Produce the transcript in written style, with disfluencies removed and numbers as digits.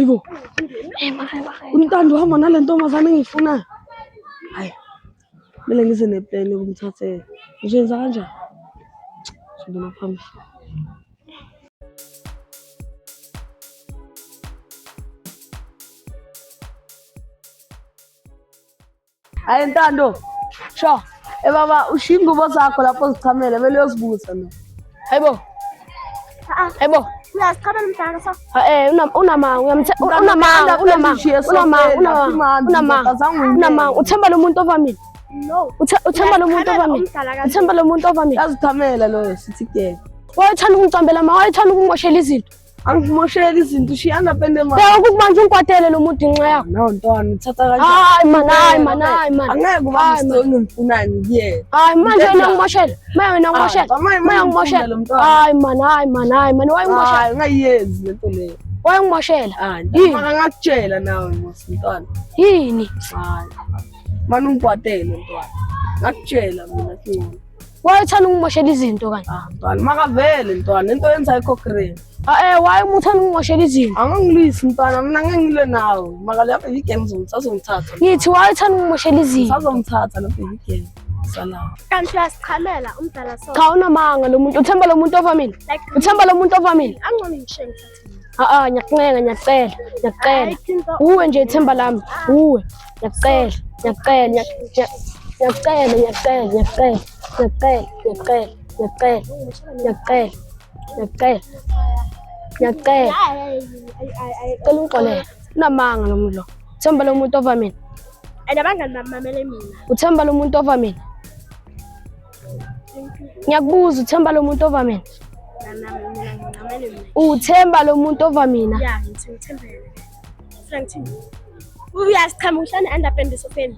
Hayibo. Untando uhamba nale ntombazane engifuna. Hayi. Kumele ngize neplan yokumthathela. Ngiyenza kanjani? Ngibona phambili. Hayi Ntando. Sho. Baba ushiya ingubo zakho lapho zichamele vele uyozibuza mina. Hayibo. Hayibo. Uyazichamela umdala so. Unama uthemba lo muntu ovamile. No. Uthemba lo muntu ovamile. Uthemba lo muntu ovamile. Yazichamela lo sithi ke. Wayethanda ukungicambela ma wayethanda ukungimoshela izinto. Angimoshela izinto shiyana pende manje. Phela ukubanje ungikwatele lo muntu inxa yakho. No ntwana uthatha kanjani? Hayi man. Angeke uba msitoni ngifuna ngiye. Hayi manje wena ngimoshela. Wena ngimoshela. Ngimoshela. Hayi man wayengimoshela. Hayi ungayenzi lento leyo. Wayengimoshela. Hayi ngakutshela nawe mntwana. Yini? Hayi. Manje ungikwatele ntwana. Ngakutshela mina singona. Wayethanda ukungimoshela izinto kanje. Ntwana makavele ntwana into yenza ikhokreni. Why muthanda ukungimoshela izinto? Angangilisi ntwana mina ngeke ngile nawe. Maka lapha weekend ngizomthatha. Ngithi wayethanda ukungimoshela izinto. Ngizomthatha lapha weekend. Salamu. Kanti uyasichamela umdala so. Cha unamanga lo muntu uthemba lo muntu ovamile. Uthemba lo muntu ovamile. Angcono ngisho ngithathile. Ngiyacela. Uwe nje ithemba lami. Uwe. Ngiyacela. Cela ungixolele. Unamanga lo muntu lo. Uthemba lo muntu ovamile. Abangani bamamele mina. Uthemba lo muntu ovamile. Ngiyakubuza uthemba lo muntu ovamile. Uthemba lo muntu ovamile. Yeah, ngithembele. Frank. Uyasichama uhlane andapende sofeni.